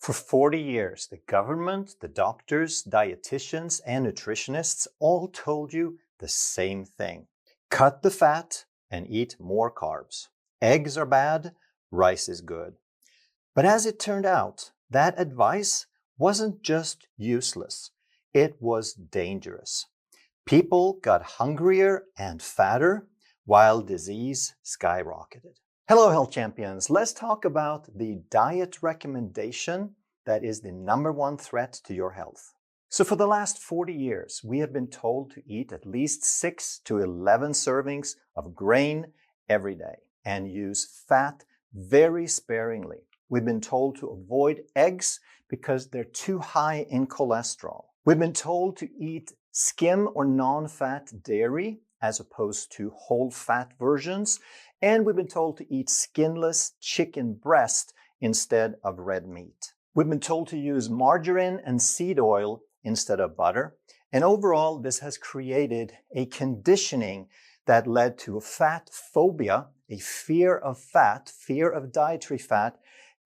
For 40 years, the government, the doctors, dietitians, and nutritionists all told you the same thing. Cut the fat and eat more carbs. Eggs are bad, rice is good. But as it turned out, that advice wasn't just useless, it was dangerous. People got hungrier and fatter while disease skyrocketed. Hello, health champions. Let's talk about the diet recommendation that is the #1 threat to your health. So for the last 40 years, we have been told to eat at least 6 to 11 servings of grain every day and use fat very sparingly. We've been told to avoid eggs because they're too high in cholesterol. We've been told to eat skim or non-fat dairy as opposed to whole fat versions. And we've been told to eat skinless chicken breast instead of red meat. We've been told to use margarine and seed oil instead of butter. And overall, this has created a conditioning that led to a fat phobia, a fear of fat, fear of dietary fat.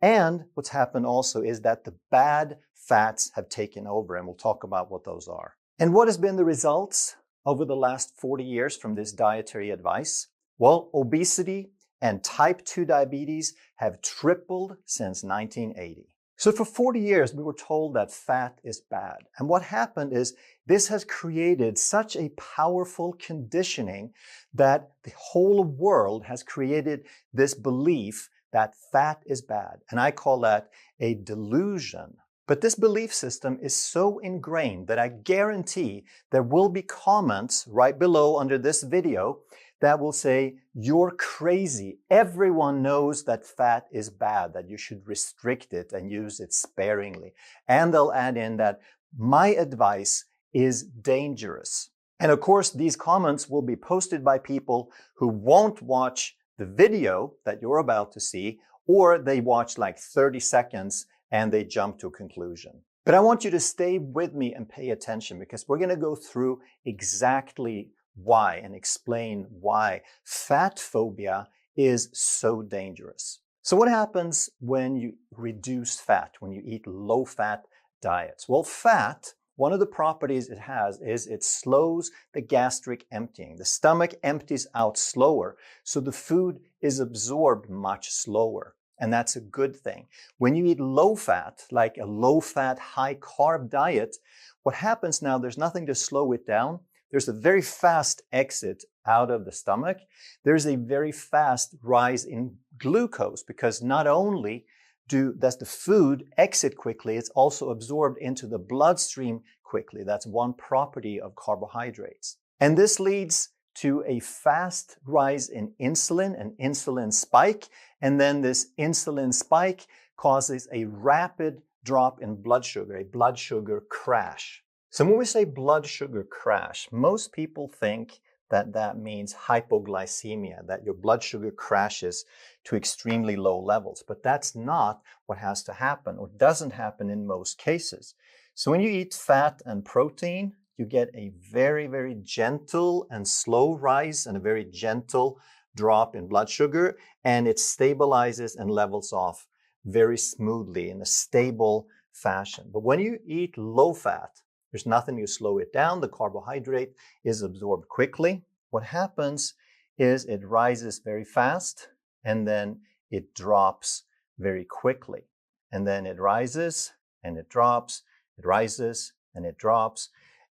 And what's happened also is that the bad fats have taken over, and we'll talk about what those are. And what has been the results over the last 40 years from this dietary advice? Well, obesity and type 2 diabetes have tripled since 1980. So for 40 years, we were told that fat is bad. And what happened is this has created such a powerful conditioning that the whole world has created this belief that fat is bad. And I call that a delusion. But this belief system is so ingrained that I guarantee there will be comments right below under this video that will say, "You're crazy. Everyone knows that fat is bad, that you should restrict it and use it sparingly." And they'll add in that my advice is dangerous. And of course, these comments will be posted by people who won't watch the video that you're about to see, or they watch like 30 seconds and they jump to a conclusion. But I want you to stay with me and pay attention because we're going to go through exactly why and explain why fat phobia is so dangerous. So what happens when you reduce fat, when you eat low-fat diets? Well, fat, one of the properties it has is it slows the gastric emptying. The stomach empties out slower, so the food is absorbed much slower. And that's a good thing. When you eat low fat, like a low fat, high carb diet, what happens now, there's nothing to slow it down. There's a very fast exit out of the stomach. There's a very fast rise in glucose because not only does the food exit quickly, it's also absorbed into the bloodstream quickly. That's one property of carbohydrates. And this leads to a fast rise in insulin, an insulin spike, and then this insulin spike causes a rapid drop in blood sugar, a blood sugar crash. So when we say blood sugar crash, most people think that that means hypoglycemia, that your blood sugar crashes to extremely low levels. But that's not what has to happen or doesn't happen in most cases. So when you eat fat and protein, you get a very, very gentle and slow rise and a very gentle drop in blood sugar, and it stabilizes and levels off very smoothly in a stable fashion. But when you eat low fat, there's nothing to slow it down. The carbohydrate is absorbed quickly. What happens is it rises very fast and then it drops very quickly. And then it rises and it drops, it rises and it drops.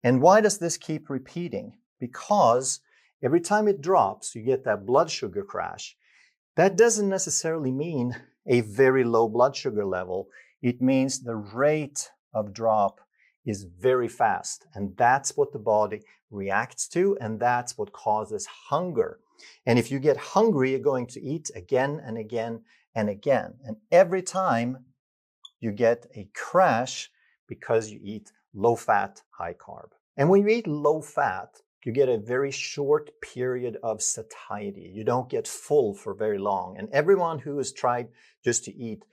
And why does this keep repeating? Because every time it drops, you get that blood sugar crash. That doesn't necessarily mean a very low blood sugar level. It means the rate of drop is very fast. And that's what the body reacts to, and that's what causes hunger. And if you get hungry, you're going to eat again and again and again. And every time you get a crash because you eat low fat, high carb. And when you eat low fat, you get a very short period of satiety. You don't get full for very long. And everyone who has tried just to eat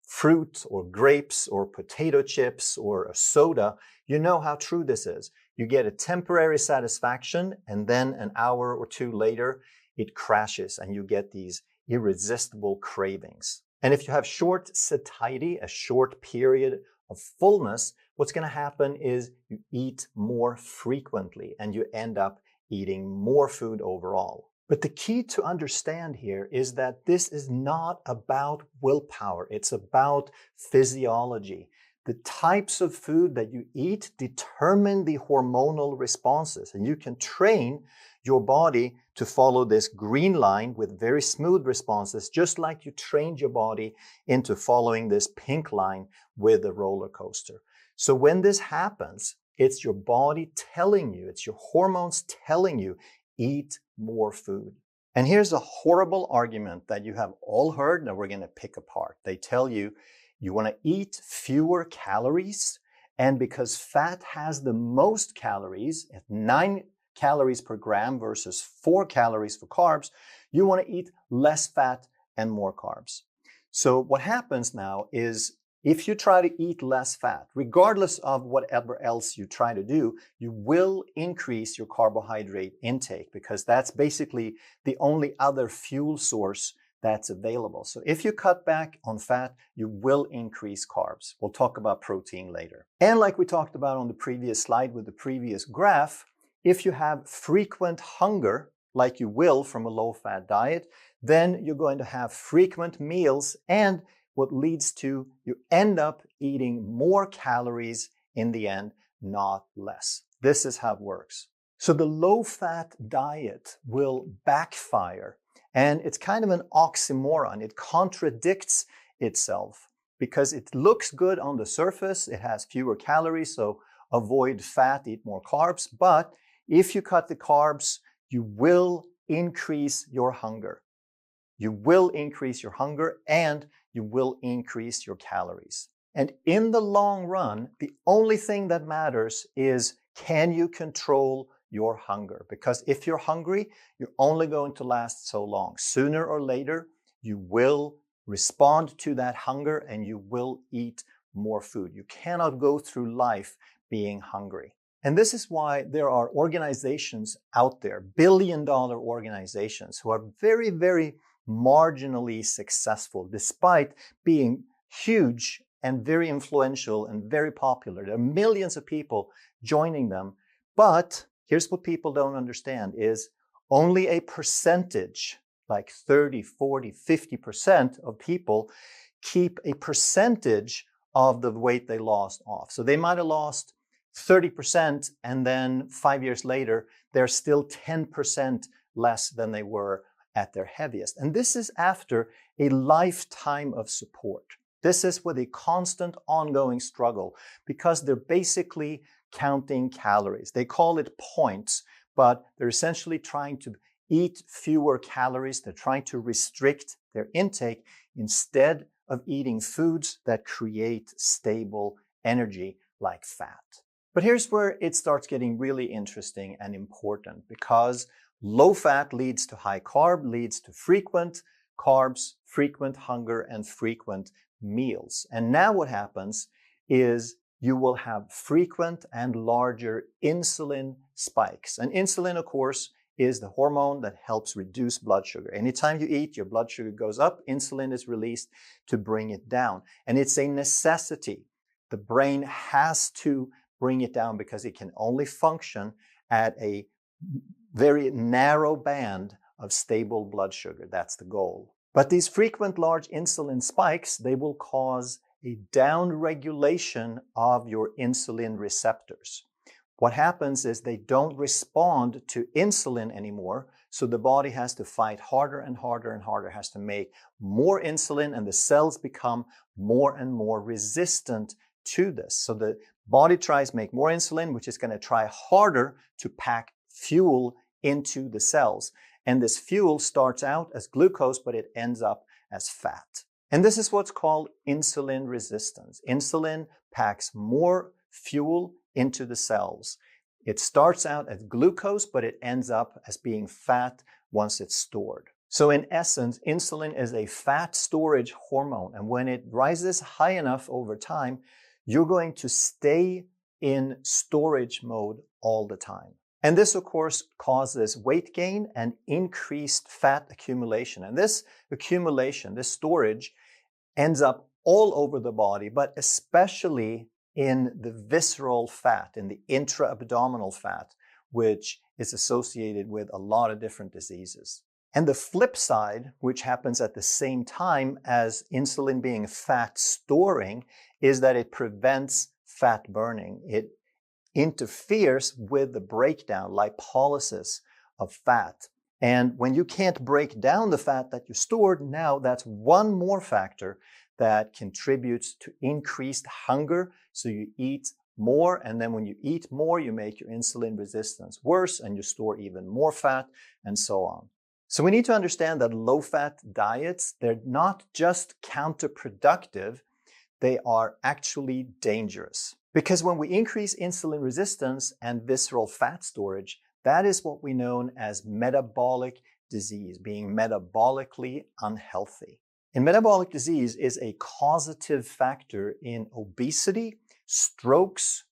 fruit or grapes or potato chips or a soda, you know how true this is. You get a temporary satisfaction, and then an hour or two later, it crashes and you get these irresistible cravings. And if you have short satiety, a short period of fullness, what's going to happen is you eat more frequently and you end up eating more food overall. But the key to understand here is that this is not about willpower. It's about physiology. The types of food that you eat determine the hormonal responses, and you can train your body to follow this green line with very smooth responses, just like you trained your body into following this pink line with a roller coaster. So when this happens, it's your body telling you, it's your hormones telling you, eat more food. And here's a horrible argument that you have all heard that we're going to pick apart. They tell you, you want to eat fewer calories, and because fat has the most calories, at 9 calories per gram versus 4 calories for carbs, you want to eat less fat and more carbs. So what happens now is if you try to eat less fat, regardless of whatever else you try to do, you will increase your carbohydrate intake because that's basically the only other fuel source that's available. So if you cut back on fat, you will increase carbs. We'll talk about protein later. And like we talked about on the previous slide with the previous graph, if you have frequent hunger, like you will from a low-fat diet, then you're going to have frequent meals, and what leads to you end up eating more calories in the end, not less. This is how it works. So the low-fat diet will backfire, and it's kind of an oxymoron. It contradicts itself because it looks good on the surface. It has fewer calories, so avoid fat, eat more carbs. But if you cut the carbs, you will increase your hunger. You will increase your hunger and you will increase your calories. And in the long run, the only thing that matters is, can you control your hunger? Because if you're hungry, you're only going to last so long. Sooner or later, you will respond to that hunger and you will eat more food. You cannot go through life being hungry. And this is why there are organizations out there, billion-dollar organizations, who are very, very marginally successful despite being huge and very influential and very popular. There are millions of people joining them. But here's what people don't understand is only a percentage, like 30, 40, 50% of people keep a percentage of the weight they lost off. So they might have lost 30% and then 5 years later, they're still 10% less than they were at their heaviest. And this is after a lifetime of support. This is with a constant ongoing struggle because they're basically counting calories. They call it points, but they're essentially trying to eat fewer calories. They're trying to restrict their intake instead of eating foods that create stable energy like fat. But here's where it starts getting really interesting and important, because low fat leads to high carb, leads to frequent carbs, frequent hunger, and frequent meals. And now what happens is you will have frequent and larger insulin spikes. And insulin, of course, is the hormone that helps reduce blood sugar. Anytime you eat, your blood sugar goes up, insulin is released to bring it down. And it's a necessity. The brain has to bring it down because it can only function at a very narrow band of stable blood sugar. That's the goal. But these frequent large insulin spikes, they will cause a downregulation of your insulin receptors. What happens is they don't respond to insulin anymore, so the body has to fight harder and harder and harder, has to make more insulin, and the cells become more and more resistant to this. So the body tries to make more insulin, which is going to try harder to pack fuel into the cells. And this fuel starts out as glucose, but it ends up as fat. And this is what's called insulin resistance. Insulin packs more fuel into the cells. It starts out as glucose, but it ends up as being fat once it's stored. So in essence, insulin is a fat storage hormone. And when it rises high enough over time, you're going to stay in storage mode all the time. And this, of course, causes weight gain and increased fat accumulation. And this accumulation, this storage, ends up all over the body, but especially in the visceral fat, in the intra-abdominal fat, which is associated with a lot of different diseases. And the flip side, which happens at the same time as insulin being fat storing, is that it prevents fat burning. It interferes with the breakdown, lipolysis of fat. And when you can't break down the fat that you stored, now that's one more factor that contributes to increased hunger. So you eat more, and then when you eat more, you make your insulin resistance worse and you store even more fat, and so on. So we need to understand that low-fat diets, they're not just counterproductive, they are actually dangerous. Because when we increase insulin resistance and visceral fat storage, that is what we know as metabolic disease, being metabolically unhealthy. And metabolic disease is a causative factor in obesity, strokes,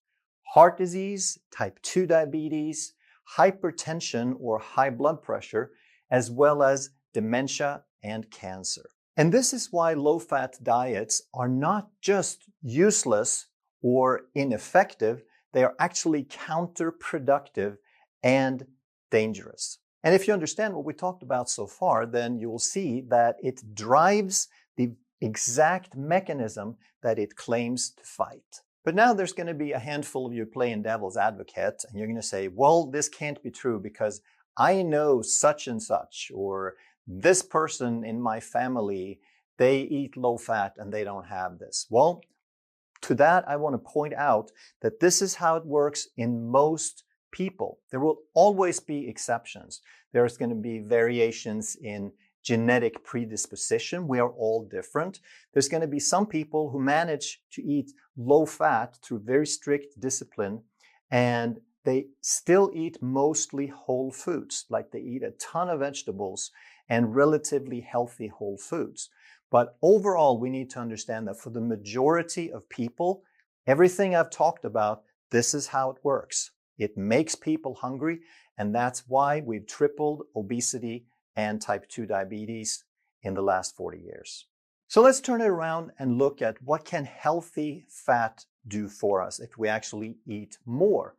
heart disease, type 2 diabetes, hypertension or high blood pressure, as well as dementia and cancer. And this is why low-fat diets are not just useless or ineffective, they are actually counterproductive and dangerous. And if you understand what we talked about so far, then you will see that it drives the exact mechanism that it claims to fight. But now there's going to be a handful of you playing devil's advocate, and you're going to say, well, this can't be true because I know such and such, or this person in my family, they eat low fat and they don't have this. Well, to that, I want to point out that this is how it works in most people. There will always be exceptions. There's going to be variations in genetic predisposition. We are all different. There's going to be some people who manage to eat low fat through very strict discipline, and they still eat mostly whole foods, like they eat a ton of vegetables and relatively healthy whole foods. But overall, we need to understand that for the majority of people, everything I've talked about, this is how it works. It makes people hungry, and that's why we've tripled obesity and type 2 diabetes in the last 40 years. So let's turn it around and look at what can healthy fat do for us if we actually eat more.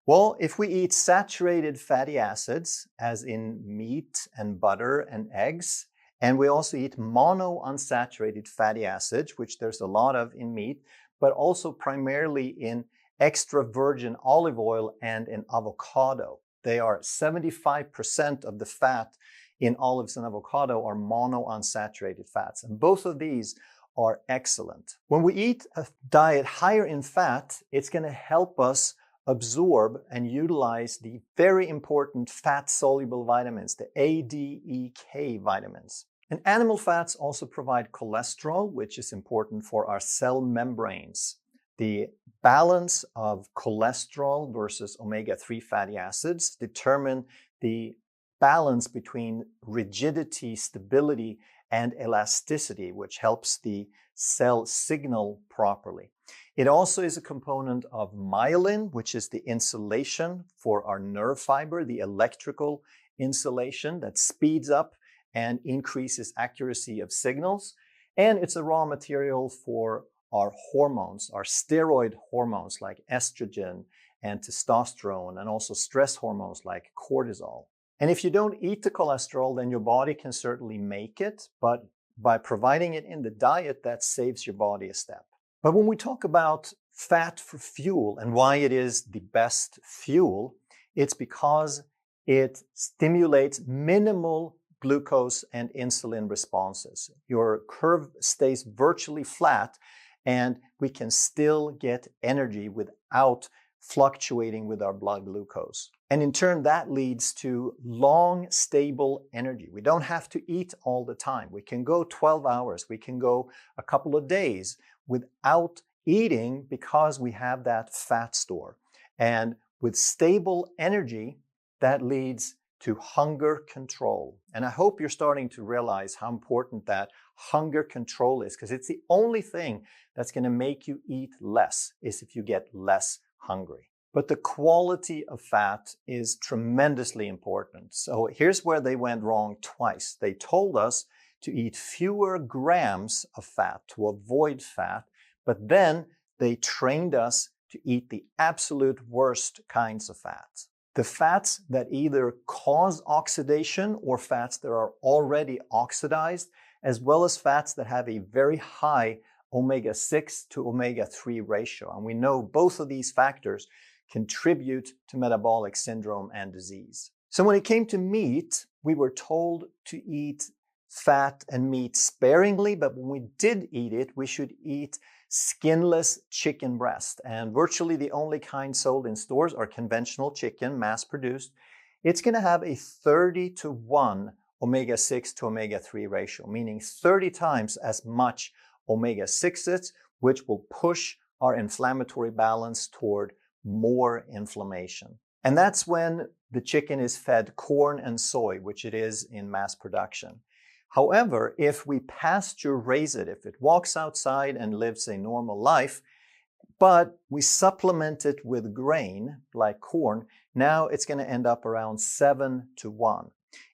Well, if we eat saturated fatty acids, as in meat and butter and eggs, and we also eat monounsaturated fatty acids, which there's a lot of in meat, but also primarily in extra virgin olive oil and in avocado. They are 75% of the fat in olives and avocado are monounsaturated fats, and both of these are excellent. When we eat a diet higher in fat, it's going to help us absorb and utilize the very important fat-soluble vitamins, the A, D, E, K vitamins. And animal fats also provide cholesterol, which is important for our cell membranes. The balance of cholesterol versus omega-3 fatty acids determine the balance between rigidity, stability, and elasticity, which helps the cell signal properly. It also is a component of myelin, which is the insulation for our nerve fiber, the electrical insulation that speeds up and increases accuracy of signals. And it's a raw material for our hormones, our steroid hormones like estrogen and testosterone, and also stress hormones like cortisol. And if you don't eat the cholesterol, then your body can certainly make it, but by providing it in the diet, that saves your body a step. But when we talk about fat for fuel and why it is the best fuel, it's because it stimulates minimal glucose and insulin responses. Your curve stays virtually flat, and we can still get energy without fluctuating with our blood glucose. And in turn, that leads to long, stable energy. We don't have to eat all the time. We can go 12 hours. We can go a couple of days without eating because we have that fat store. And with stable energy, that leads to hunger control. And I hope you're starting to realize how important that hunger control is, because it's the only thing that's going to make you eat less, is if you get less hungry. But the quality of fat is tremendously important. So here's where they went wrong twice. They told us to eat fewer grams of fat to avoid fat, but then they trained us to eat the absolute worst kinds of fats. The fats that either cause oxidation or fats that are already oxidized, as well as fats that have a very high omega-6 to omega-3 ratio. And we know both of these factors contribute to metabolic syndrome and disease. So when it came to meat, we were told to eat fat and meat sparingly, but when we did eat it, we should eat skinless chicken breast. And virtually the only kind sold in stores are conventional chicken, mass-produced. It's going to have a 30-to-1 omega-6 to omega-3 ratio, meaning 30 times as much omega-6s, which will push our inflammatory balance toward more inflammation. And that's when the chicken is fed corn and soy, which it is in mass production. However, if we pasture raise it, if it walks outside and lives a normal life, but we supplement it with grain like corn, now it's going to end up around 7-to-1.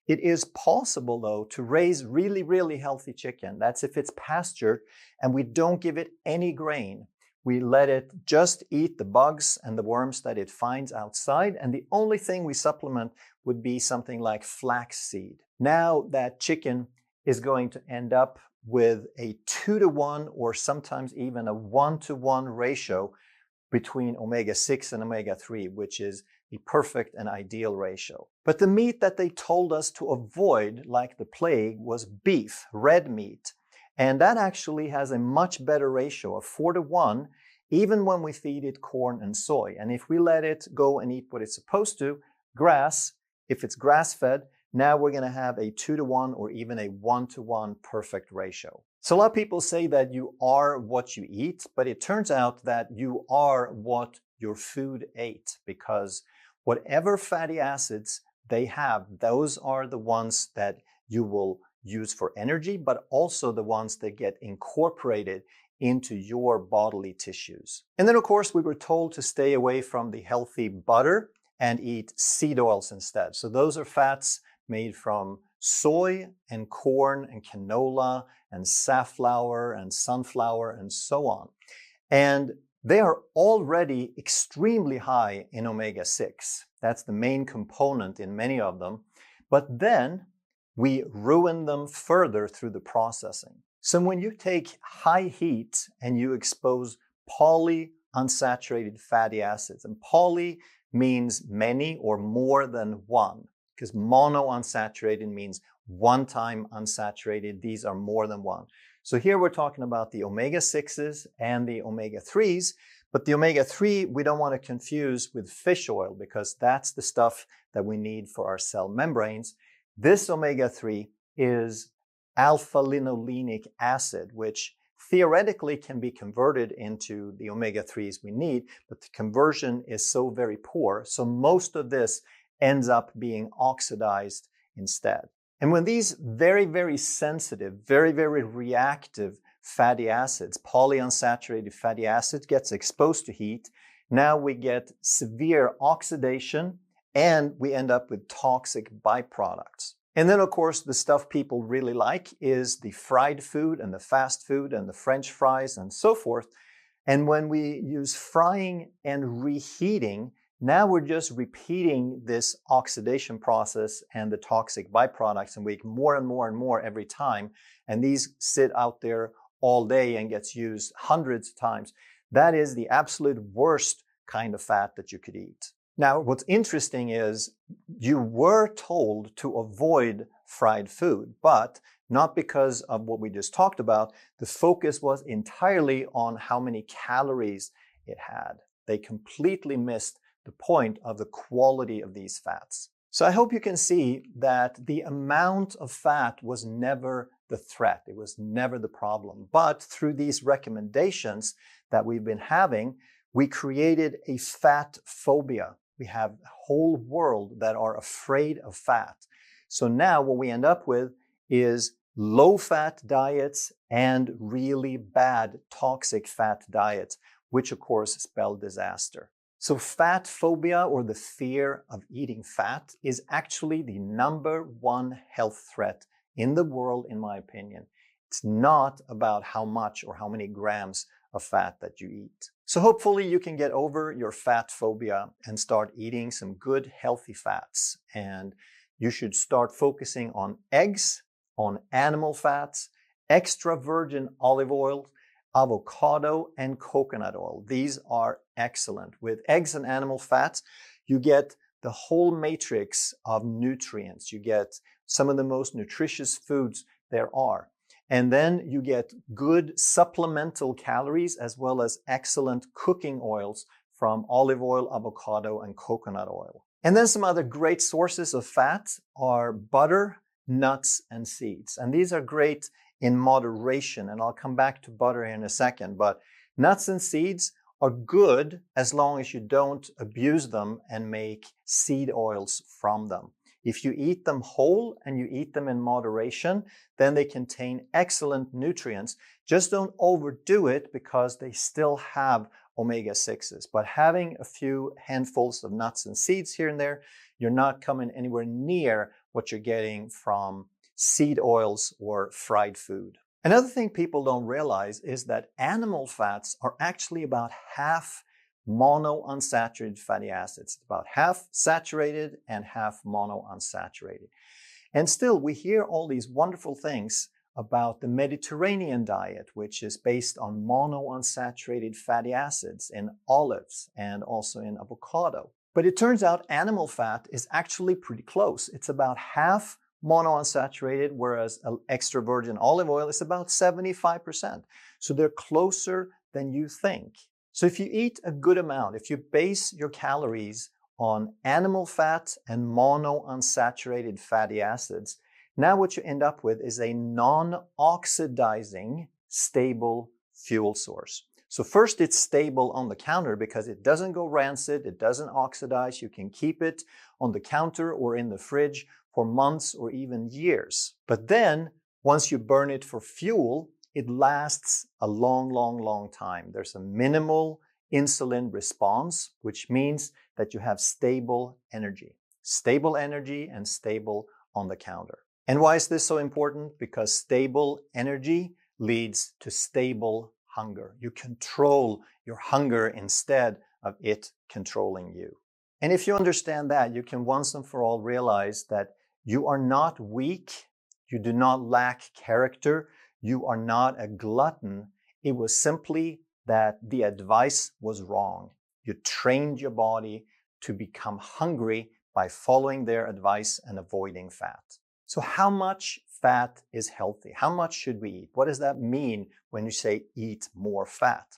It is possible, though, to raise really, really healthy chicken. That's if it's pastured and we don't give it any grain. We let it just eat the bugs and the worms that it finds outside, and the only thing we supplement would be something like flaxseed. Now that chicken is going to end up with a 2-to-1 or sometimes even a 1-to-1 ratio between omega-6 and omega-3, which is the perfect and ideal ratio. But the meat that they told us to avoid like the plague was beef, red meat. And that actually has a much better ratio of 4-to-1, even when we feed it corn and soy. And if we let it go and eat what it's supposed to, grass, if it's grass-fed, now we're going to have a 2-to-1 or even a 1-to-1 perfect ratio. So a lot of people say that you are what you eat, but it turns out that you are what your food ate, because whatever fatty acids they have, those are the ones that you will use for energy, but also the ones that get incorporated into your bodily tissues. And then, of course, we were told to stay away from the healthy butter and eat seed oils instead. So those are fats made from soy and corn and canola and safflower and sunflower and so on. And they are already extremely high in omega-6. That's the main component in many of them. But then we ruin them further through the processing. So when you take high heat and you expose polyunsaturated fatty acids, and poly means many or more than one, because monounsaturated means one time unsaturated. These are more than one. So here we're talking about the omega-6s and the omega-3s, but the omega-3 we don't want to confuse with fish oil, because that's the stuff that we need for our cell membranes. This omega-3 is alpha-linolenic acid, which theoretically can be converted into the omega-3s we need, but the conversion is so very poor. So most of this ends up being oxidized instead. And when these very, very sensitive, very, very reactive fatty acids, polyunsaturated fatty acids, gets exposed to heat, now we get severe oxidation and we end up with toxic byproducts. And then, of course, the stuff people really like is the fried food and the fast food and the French fries and so forth. And when we use frying and reheating, now we're just repeating this oxidation process and the toxic byproducts, and we get more and more and more every time. And these sit out there all day and gets used hundreds of times. That is the absolute worst kind of fat that you could eat. Now, what's interesting is you were told to avoid fried food, but not because of what we just talked about. The focus was entirely on how many calories it had. They completely missed the point of the quality of these fats. So I hope you can see that the amount of fat was never the threat. It was never the problem. But through these recommendations that we've been having, we created a fat phobia. We have a whole world that are afraid of fat. So now what we end up with is low-fat diets and really bad toxic fat diets, which of course spell disaster. So fat phobia, or the fear of eating fat, is actually the #1 health threat in the world, in my opinion. It's not about how much or how many grams of fat that you eat. So hopefully you can get over your fat phobia and start eating some good healthy fats. And you should start focusing on eggs, on animal fats, extra virgin olive oil, avocado, and coconut oil. These are excellent. With eggs and animal fats, you get the whole matrix of nutrients. You get some of the most nutritious foods there are. And then you get good supplemental calories as well as excellent cooking oils from olive oil, avocado, and coconut oil. And then some other great sources of fat are butter, nuts, and seeds. And these are great in moderation. And I'll come back to butter here in a second. But nuts and seeds are good as long as you don't abuse them and make seed oils from them. If you eat them whole and you eat them in moderation, then they contain excellent nutrients. Just don't overdo it because they still have omega-6s. But having a few handfuls of nuts and seeds here and there, you're not coming anywhere near what you're getting from seed oils or fried food. Another thing people don't realize is that animal fats are actually about half monounsaturated fatty acids. It's about half saturated and half monounsaturated. And still, we hear all these wonderful things about the Mediterranean diet, which is based on monounsaturated fatty acids in olives and also in avocado. But it turns out animal fat is actually pretty close. It's about half monounsaturated, whereas extra virgin olive oil is about 75%. So they're closer than you think. So if you eat a good amount, if you base your calories on animal fat and monounsaturated fatty acids, now what you end up with is a non-oxidizing, stable fuel source. So first, it's stable on the counter because it doesn't go rancid, it doesn't oxidize. You can keep it on the counter or in the fridge for months or even years. But then, once you burn it for fuel, it lasts a long time. There's a minimal insulin response, which means that you have stable energy. Stable energy and stable on the counter. And why is this so important? Because stable energy leads to stable hunger. You control your hunger instead of it controlling you. And if you understand that, you can once and for all realize that you are not weak, you do not lack character, you are not a glutton. It was simply that the advice was wrong. You trained your body to become hungry by following their advice and avoiding fat. So how much fat is healthy? How much should we eat? What does that mean when you say eat more fat?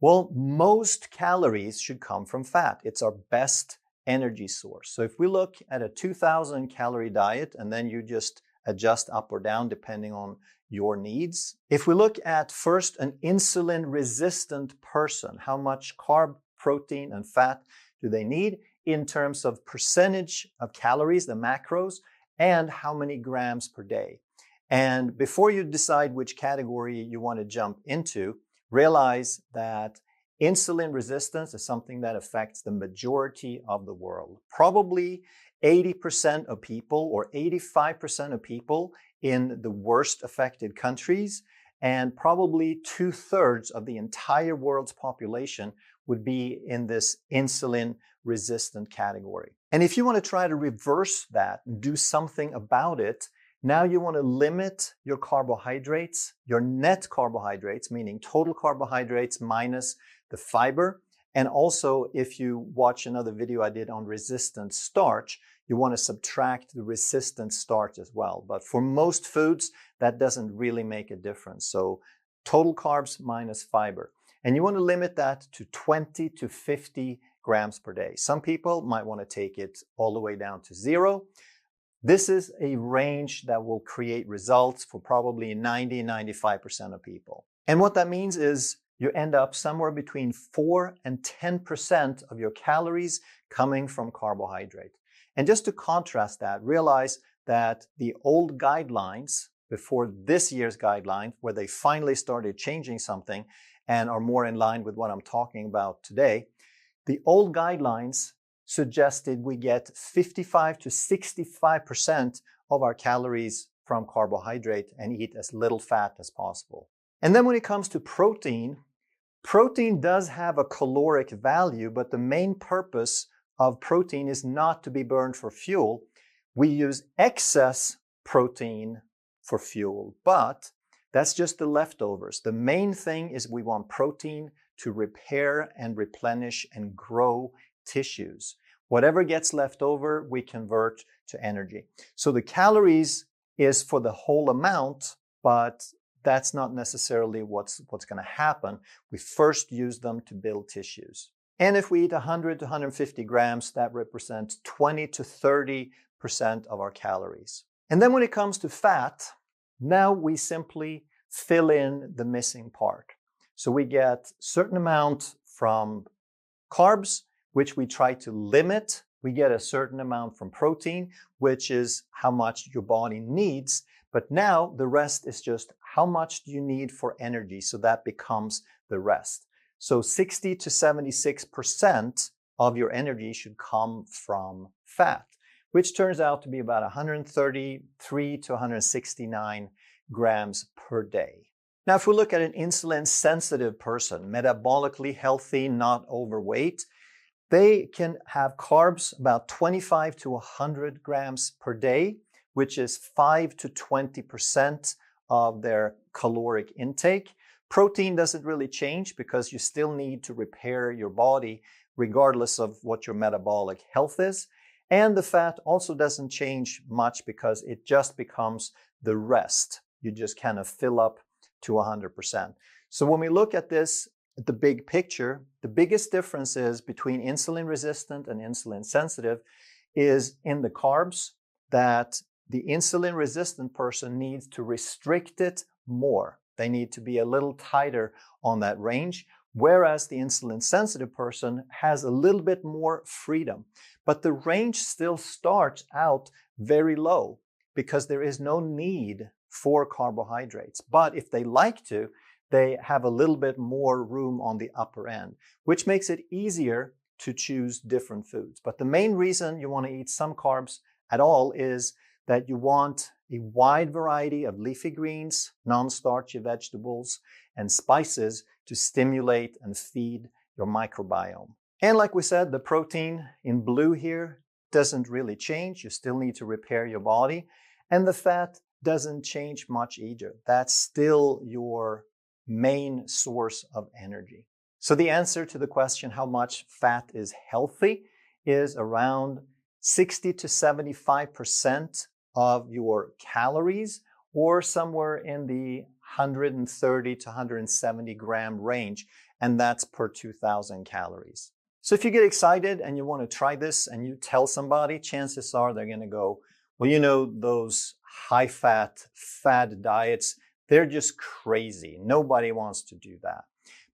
Well, most calories should come from fat. It's our best energy source. So if we look at a 2,000 calorie diet and then you just adjust up or down depending on your needs. If we look at first an insulin resistant person, how much carb, protein, and fat do they need in terms of percentage of calories, the macros, and how many grams per day. And before you decide which category you want to jump into, realize that insulin resistance is something that affects the majority of the world. Probably 80% of people or 85% of people in the worst affected countries, and probably 2/3 of the entire world's population would be in this insulin resistant category. And if you want to try to reverse that and do something about it, now you want to limit your carbohydrates, your net carbohydrates, meaning total carbohydrates minus the fiber. And also, if you watch another video I did on resistant starch, you want to subtract the resistant starch as well. But for most foods, that doesn't really make a difference. So total carbs minus fiber. And you want to limit that to 20 to 50 grams per day. Some people might want to take it all the way down to 0. This is a range that will create results for probably 90-95% of people. And what that means is you end up somewhere between 4 and 10% of your calories coming from carbohydrate. And just to contrast that, realize that the old guidelines before this year's guidelines, where they finally started changing something and are more in line with what I'm talking about today, the old guidelines suggested we get 55 to 65% of our calories from carbohydrate and eat as little fat as possible. And then when it comes to protein, protein does have a caloric value, but the main purpose of protein is not to be burned for fuel. We use excess protein for fuel, but that's just the leftovers. The main thing is we want protein to repair and replenish and grow tissues. Whatever gets left over, we convert to energy. So the calories is for the whole amount, but that's not necessarily what's going to happen. We first use them to build tissues. And if we eat 100 to 150 grams, that represents 20 to 30% of our calories. And then when it comes to fat, now we simply fill in the missing part. So we get a certain amount from carbs, which we try to limit. We get a certain amount from protein, which is how much your body needs. But now the rest is just how much do you need for energy? So that becomes the rest. So 60 to 76% of your energy should come from fat, which turns out to be about 133 to 169 grams per day. Now, if we look at an insulin-sensitive person, metabolically healthy, not overweight, they can have carbs about 25 to 100 grams per day, which is 5 to 20% of their caloric intake. Protein doesn't really change because you still need to repair your body regardless of what your metabolic health is. And the fat also doesn't change much because it just becomes the rest. You just kind of fill up to 100%. So when we look at this, the big picture, the biggest difference is between insulin resistant and insulin sensitive is in the carbs, that the insulin resistant person needs to restrict it more. They need to be a little tighter on that range, whereas the insulin sensitive person has a little bit more freedom. But the range still starts out very low because there is no need for carbohydrates. But if they like to, they have a little bit more room on the upper end, which makes it easier to choose different foods. But the main reason you want to eat some carbs at all is that you want a wide variety of leafy greens, non-starchy vegetables, and spices to stimulate and feed your microbiome. And like we said, the protein in blue here doesn't really change. You still need to repair your body. And the fat doesn't change much either. That's still your main source of energy. So the answer to the question, how much fat is healthy, is around 60 to 75% of your calories, or somewhere in the 130 to 170 gram range, and that's per 2,000 calories. So if you get excited and you want to try this and you tell somebody, chances are they're going to go, well, you know, those high-fat, fad diets, they're just crazy. Nobody wants to do that.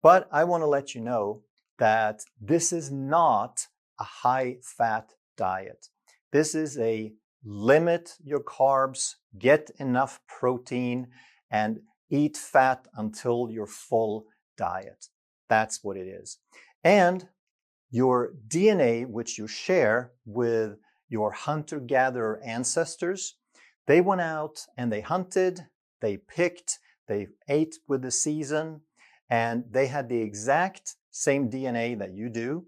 But I want to let you know that this is not a high-fat diet. This is a limit your carbs, get enough protein, and eat fat until your full diet. That's what it is. And your DNA, which you share with your hunter-gatherer ancestors, they went out and they hunted, they picked, they ate with the season, and they had the exact same DNA that you do.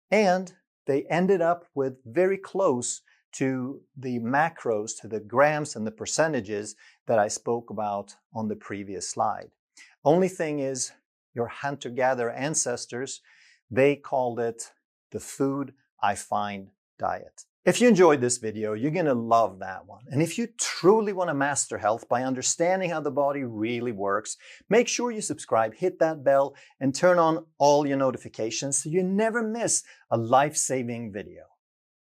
And they ended up with very close to the macros, to the grams and the percentages that I spoke about on the previous slide. Only thing is, your hunter-gatherer ancestors, they called it the food I find diet. If you enjoyed this video, you're going to love that one. And if you truly want to master health by understanding how the body really works, make sure you subscribe, hit that bell, and turn on all your notifications so you never miss a life-saving video.